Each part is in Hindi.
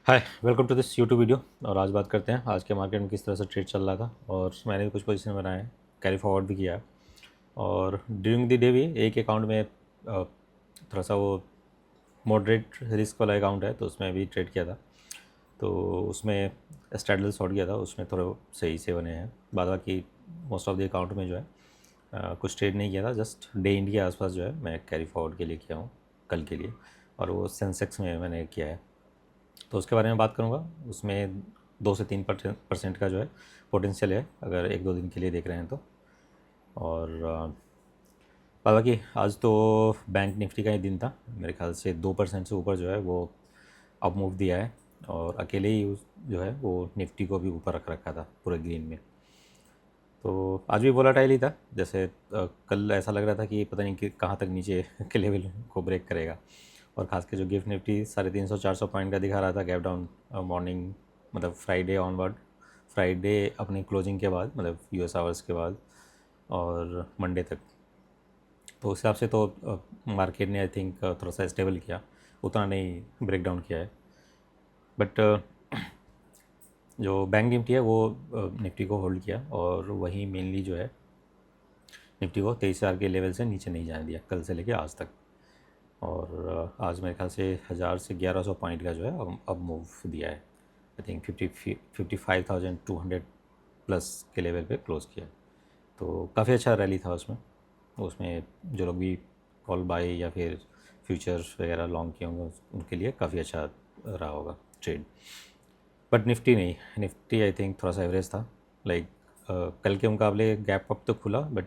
Hi, welcome to this YouTube video. और आज बात करते हैं आज के मार्केट में किस तरह से ट्रेड चल रहा था। और मैंने भी कुछ पोजीशन बनाए हैं, कैरी फॉरवर्ड भी किया है। और ड्यूरिंग द डे भी एक अकाउंट में थोड़ा सा वो मॉडरेट रिस्क वाला अकाउंट है, तो उसमें भी ट्रेड किया था। तो उसमें स्ट्रैडल शॉट किया था, उसमें थोड़े सही से बने हैं। बाद बाकी मोस्ट ऑफ द अकाउंट में जो है कुछ ट्रेड नहीं किया था। जस्ट डे एंड के आसपास जो है मैं कैरी फॉरवर्ड के लिए किया हूँ, कल के लिए। और वो सेंसेक्स में मैंने किया है, तो उसके बारे में बात करूँगा। उसमें 2 से 3% का जो है पोटेंशियल है, अगर 1-2 दिन के लिए देख रहे हैं तो। और हालांकि आज तो बैंक निफ्टी का ही दिन था। मेरे ख्याल से 2% से ऊपर जो है वो अप मूव दिया है। और अकेले ही जो है वो निफ्टी को भी ऊपर रख रखा था पूरे ग्रीन में। तो आज भी वोलाटाइल ही था। जैसे कल ऐसा लग रहा था कि पता नहीं कि कहाँ तक नीचे के लेवल को ब्रेक करेगा। और ख़ास के जो गिफ्ट निफ्टी 350-400 पॉइंट का दिखा रहा था गैप डाउन मॉर्निंग, मतलब फ्राइडे ऑनवर्ड, फ्राइडे अपनी क्लोजिंग के बाद, मतलब यूएस आवर्स के बाद, और मंडे तक। तो उस हिसाब से तो मार्केट ने आई थिंक थोड़ा सा स्टेबल किया, उतना नहीं ब्रेक डाउन किया है। बट जो बैंक निफ्टी है वो निफ्टी को होल्ड किया, और वही मेनली जो है निफ्टी को 23,000 के लेवल से नीचे नहीं जाने दिया कल से लेके आज तक। और आज मेरे ख्याल से 1,000 से 1,100 पॉइंट का जो है अब मूव दिया है। आई थिंक 55,200 प्लस के लेवल पे क्लोज़ किया। तो काफ़ी अच्छा रैली था उसमें। उसमें जो लोग भी कॉल बाय या फिर फ्यूचर्स वगैरह लॉन्ग किए होंगे उनके लिए काफ़ी अच्छा रहा होगा ट्रेड। बट निफ्टी नहीं, निफ्टी आई थिंक थोड़ा सा एवरेज था। लाइक कल के मुकाबले गैप अप तो खुला, बट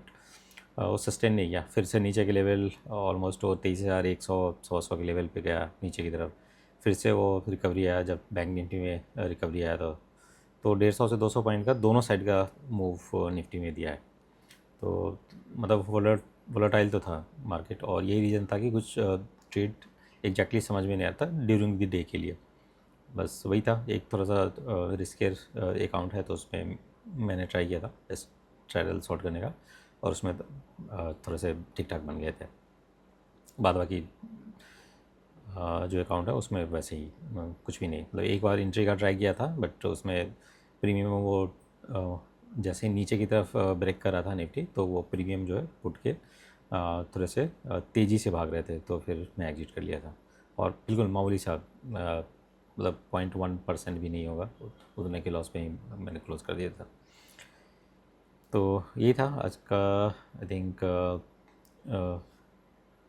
वो सस्टेन नहीं किया। फिर से नीचे के लेवल ऑलमोस्ट वो 23,100 100 के लेवल पे गया नीचे की तरफ। फिर से वो रिकवरी आया जब बैंक निफ्टी में रिकवरी आया तो 150 से 200 पॉइंट का दोनों साइड का मूव निफ्टी में दिया है। तो मतलब वोलेटाइल तो था मार्केट, और यही रीज़न था कि कुछ ट्रेड एग्जैक्टली समझ में नहीं आता ड्यूरिंग द डे के लिए। बस वही था, एक थोड़ा सा रिस्केर अकाउंट है, तो उसमें मैंने ट्राई किया था ट्रायल सॉर्ट करने का। और उसमें थोड़े से ठीक ठाक बन गए थे। बाद बाकी जो अकाउंट है उसमें वैसे ही कुछ भी नहीं। मतलब एक बार एंट्री का ट्राई किया था, बट उसमें प्रीमियम वो जैसे ही नीचे की तरफ ब्रेक कर रहा था निफ्टी, तो वो प्रीमियम जो है उठ के थोड़े से तेज़ी से भाग रहे थे, तो फिर मैं एग्जिट कर लिया था। और बिल्कुल मामूली सा मतलब 0.1% भी नहीं होगा, उतने के लॉस पे ही मैंने क्लोज़ कर दिया था। तो यही था आज का आई थिंक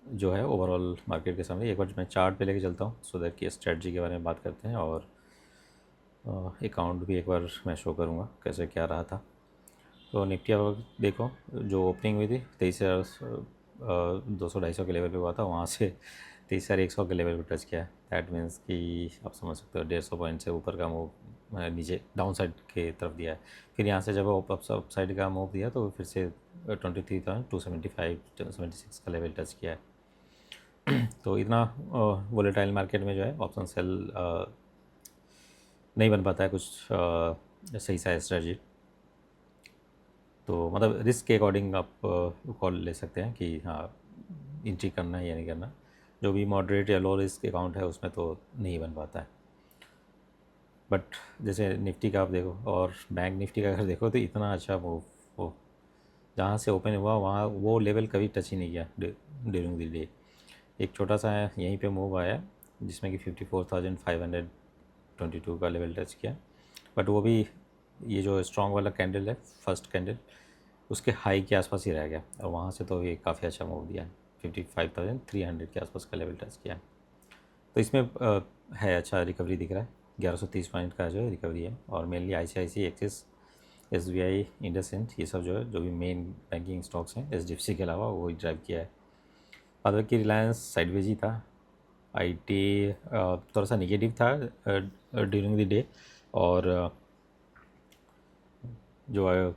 जो है ओवरऑल मार्केट के सामने। एक बार मैं चार्ट पे लेके चलता हूँ सो दैट कि स्ट्रेटजी के बारे में बात करते हैं, और अकाउंट भी एक बार मैं शो करूँगा कैसे क्या रहा था। तो निफ्टी अब देखो, जो ओपनिंग हुई थी 23,200-250 के लेवल पे हुआ था, वहाँ से 23,100 के लेवल पे टच किया। दैट मीन्स कि आप समझ सकते हो 150 पॉइंट से ऊपर का मूव नीचे डाउन साइड के तरफ दिया है। फिर यहाँ से जब अप साइड का मूव दिया तो फिर से 23,275-76 का लेवल टच किया है। तो इतना वोलेटाइल मार्केट में जो है ऑप्शन सेल नहीं बन पाता है कुछ सही सा स्ट्रेटजी। तो मतलब रिस्क के अकॉर्डिंग आप कॉल ले सकते हैं कि हाँ एंट्री करना है या नहीं करना। जो भी मॉडरेट या लो रिस्क अकाउंट है उसमें तो नहीं बन पाता है। बट जैसे निफ्टी का आप देखो और बैंक निफ्टी का अगर देखो तो इतना अच्छा वो जहाँ से ओपन हुआ वहाँ वो लेवल कभी टच ही नहीं किया ड्यूरिंग द डे। एक छोटा सा यहीं पे मूव आया जिसमें कि 54,522 का लेवल टच किया। बट वो भी ये जो स्ट्रॉन्ग वाला कैंडल है, फर्स्ट कैंडल, उसके हाई के आसपास ही रह गया, और वहाँ से तो ये काफ़ी अच्छा मूव दिया है। 55,300 के आसपास का लेवल टच किया। तो इसमें है अच्छा रिकवरी दिख रहा है। 1130 पॉइंट का जो है रिकवरी है। और mainly ICICI, axis, SBI, IndusInd, ये सब जो है जो भी मेन बैंकिंग स्टॉक्स हैं SDFC के अलावा वही ड्राइव किया है। बाद बाकी रिलायंस साइडवेज ही था। IT थोड़ा सा निगेटिव था ड्यूरिंग द डे। और जो है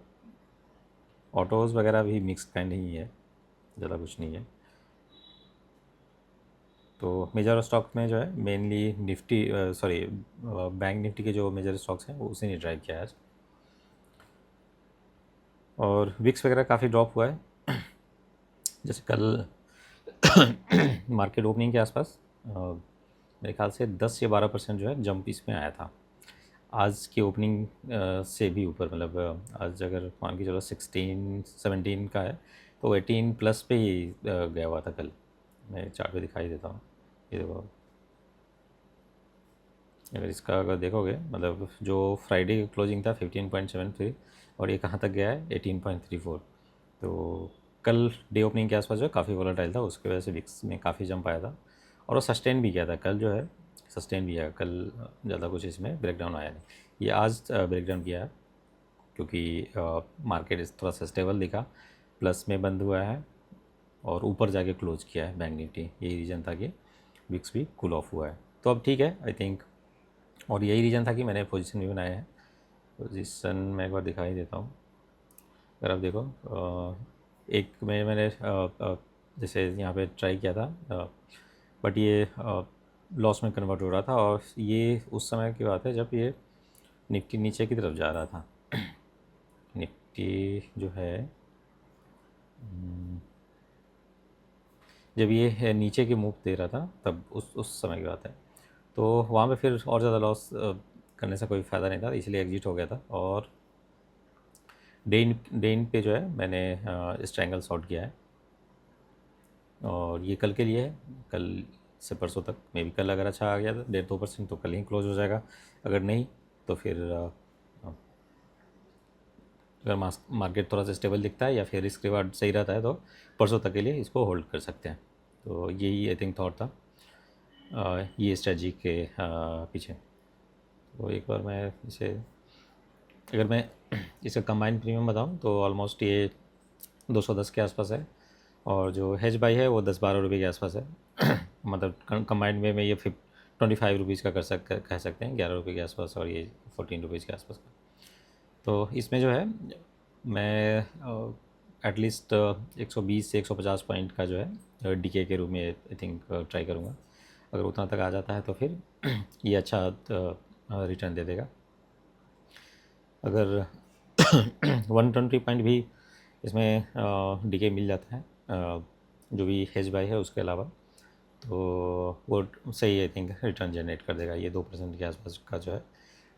ऑटोज़ वगैरह भी मिक्स काइंड ही है, ज़्यादा कुछ नहीं है। तो मेजर स्टॉक में जो है mainly Nifty sorry bank Nifty के जो मेजर स्टॉक्स हैं वो उसी ने ड्राइव किया है आज। और विक्स वगैरह काफ़ी ड्रॉप हुआ है। जैसे कल मार्केट ओपनिंग के आसपास मेरे ख्याल से 10 या 12% जो है जंप इसमें आया था आज की ओपनिंग से भी ऊपर। मतलब आज अगर मान के चलो 16-17 का है तो 18 प्लस पे ही गया हुआ था कल। मैं चार्ट पे दिखाई देता हूँ, ये देखो। अगर इसका अगर देखोगे मतलब जो फ्राइडे की क्लोजिंग था 15.73 और ये कहाँ तक गया है 18.34। तो कल डे ओपनिंग के आसपास जो है काफ़ी वोलेटाइल था, उसकी वजह से विक्स में काफ़ी जंप आया था और वो सस्टेन भी किया था कल जो है, सस्टेन भी है कल। ज़्यादा कुछ इसमें ब्रेकडाउन आया नहीं, ये आज ब्रेकडाउन किया है क्योंकि मार्केट इस थोड़ा सा स्टेबल दिखा, प्लस में बंद हुआ है और ऊपर जाके क्लोज किया है बैंक निफ्टी। यही रीज़न था कि विक्स भी कूल ऑफ हुआ है। तो अब ठीक है आई थिंक, और यही रीज़न था कि मैंने पोजीशन भी बनाया है। पोजीशन मैं एक बार दिखाई देता हूँ। अगर आप देखो एक में मैंने जैसे यहाँ पे ट्राई किया था बट ये लॉस में कन्वर्ट हो रहा था और ये उस समय की बात है जब ये निफ्टी नीचे की तरफ जा रहा था। निफ्टी जो है जब ये नीचे की मूव दे रहा था तब उस समय की बात है। तो वहाँ पे फिर और ज़्यादा लॉस करने से कोई फ़ायदा नहीं था, इसलिए एग्जिट हो गया था। और डे इन पे जो है मैंने स्ट्रैंगल शॉट किया है और ये कल के लिए है, कल से परसों तक। मे भी कल अगर अच्छा आ गया तो 1.5-2% तो कल ही क्लोज हो जाएगा, अगर नहीं तो फिर अगर मार्केट थोड़ा सा स्टेबल दिखता है या फिर रिस्क रिवार्ड सही रहता है तो परसों तक के लिए इसको होल्ड कर सकते हैं। तो यही आई थिंक थॉट था ये स्ट्रेटजी के पीछे। तो एक बार मैं इसे, अगर मैं इसका कंबाइंड प्रीमियम बताऊं तो ऑलमोस्ट ये 210 के आसपास है और जो हेज बाई है वो 10-12 रुपये के आसपास है। मतलब कंबाइंड में ये 25 रुपीज़ का कह सकते हैं, 11 रुपये के आसपास, और ये 14 रुपीज़ के आसपास का। तो इसमें जो है मैं एटलीस्ट 120 से 150 पॉइंट का जो है डीके के रूप में आई थिंक ट्राई करूँगा। अगर उतना तक आ जाता है तो फिर ये अच्छा रिटर्न दे देगा। अगर 120 पॉइंट भी इसमें डीके मिल जाता है जो भी हेज बाई है उसके अलावा, तो वो सही आई थिंक रिटर्न जनरेट कर देगा। ये 2% के आसपास का जो है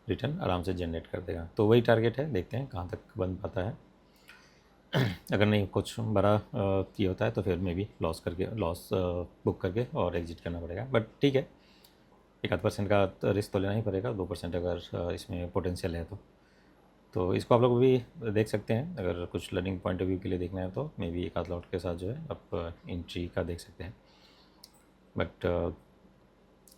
रिटर्न आराम से जनरेट कर देगा। तो वही टारगेट है, देखते हैं कहाँ तक बन पाता है। अगर नहीं कुछ बड़ा ये होता है तो फिर मे भी लॉस बुक करके और एग्जिट करना पड़ेगा। बट ठीक है, 1-8% का रिस्क तो लेना ही पड़ेगा, 2% अगर इसमें पोटेंशियल है तो इसको आप लोग भी देख सकते हैं। अगर कुछ लर्निंग पॉइंट ऑफ व्यू के लिए देखना है तो मे बी एक आध लॉट के साथ जो है आप एंट्री का देख सकते हैं। बट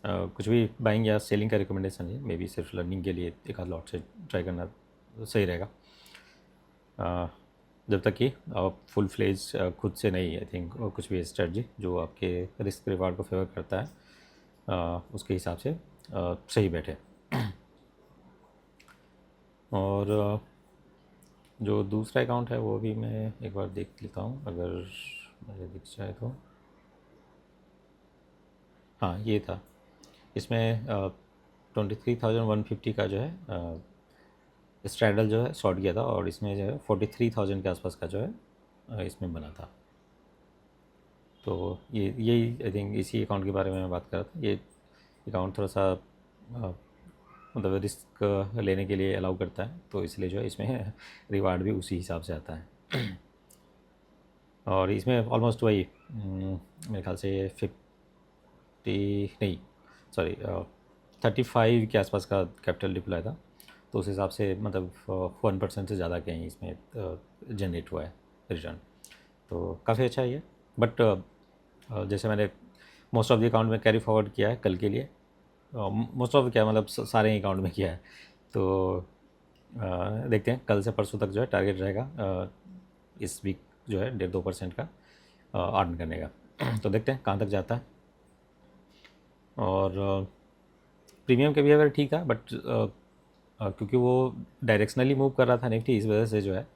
कुछ भी बाइंग या सेलिंग का रिकमेंडेशन है, मे बी सिर्फ लर्निंग के लिए एक आध लॉट से ट्राई करना सही रहेगा। जब तक कि आप फुल फ्लेज खुद से नहीं, आई थिंक कुछ भी स्ट्रेटजी जो आपके रिस्क रिवार्ड को फेवर करता है उसके हिसाब से सही बैठे। और जो दूसरा अकाउंट है वो भी मैं एक बार देख लेता हूँ अगर मुझे दिख जाए तो। हाँ ये था, इसमें 23,150 का जो है स्ट्रैडल जो है शॉर्ट किया था और इसमें जो है 43,000 के आसपास का जो है इसमें बना था। तो ये यही आई थिंक इसी अकाउंट के बारे में मैं बात कर रहा था। ये अकाउंट थोड़ा सा मतलब रिस्क लेने के लिए अलाउ करता है, तो इसलिए जो है इसमें रिवार्ड भी उसी हिसाब से आता है। और इसमें ऑलमोस्ट वही मेरे ख्याल से 50 नहीं सॉरी 35 के आसपास का कैपिटल डिप्लॉय था। तो उस हिसाब से मतलब 1% से ज़्यादा कहीं इसमें जनरेट हुआ है रिटर्न। तो काफ़ी अच्छा है ये। बट जैसे मैंने मोस्ट ऑफ द अकाउंट में कैरी फॉरवर्ड किया है कल के लिए, मोस्ट ऑफ क्या मतलब सारे अकाउंट में किया है। तो देखते हैं कल से परसों तक जो है टारगेट रहेगा इस वीक जो है 1.5-2% का अर्न करने का। तो देखते हैं कहाँ तक जाता है। और प्रीमियम के बिहेवियर ठीक था बट क्योंकि वो डायरेक्शनली मूव कर रहा था निफ्टी, इस वजह से जो है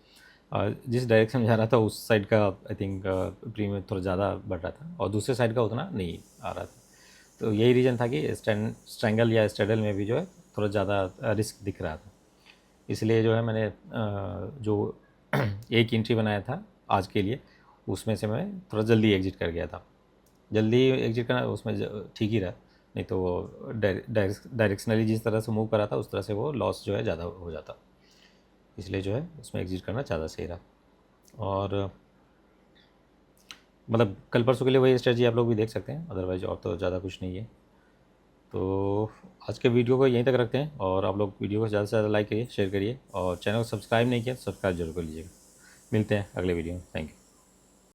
जिस डायरेक्शन में जा रहा था उस साइड का आई थिंक प्रीमियम थोड़ा ज़्यादा बढ़ रहा था और दूसरे साइड का उतना नहीं आ रहा था। तो यही रीज़न था कि स्ट्रैंगल या स्ट्रेडल में भी जो है थोड़ा ज़्यादा रिस्क दिख रहा था। इसलिए जो है मैंने जो एक एंट्री बनाया था आज के लिए उसमें से मैं थोड़ा जल्दी एग्जिट कर गया था। जल्दी एग्जिट करना उसमें ठीक ही रहा, नहीं तो वो डायरेक्शनली जिस तरह से मूव करा था उस तरह से वो लॉस जो है ज़्यादा हो जाता, इसलिए जो है उसमें एग्जिट करना ज़्यादा सही रहा। और मतलब कल परसों के लिए वही स्ट्रेटजी आप लोग भी देख सकते हैं, अदरवाइज और तो ज़्यादा कुछ नहीं है। तो आज के वीडियो को यहीं तक रखते हैं, और आप लोग वीडियो को ज़्यादा से ज़्यादा लाइक करिए, शेयर करिए, और चैनल को सब्सक्राइब नहीं किया तो सब्सक्राइब जरूर कर लीजिएगा। मिलते हैं अगले वीडियो में। Thank you.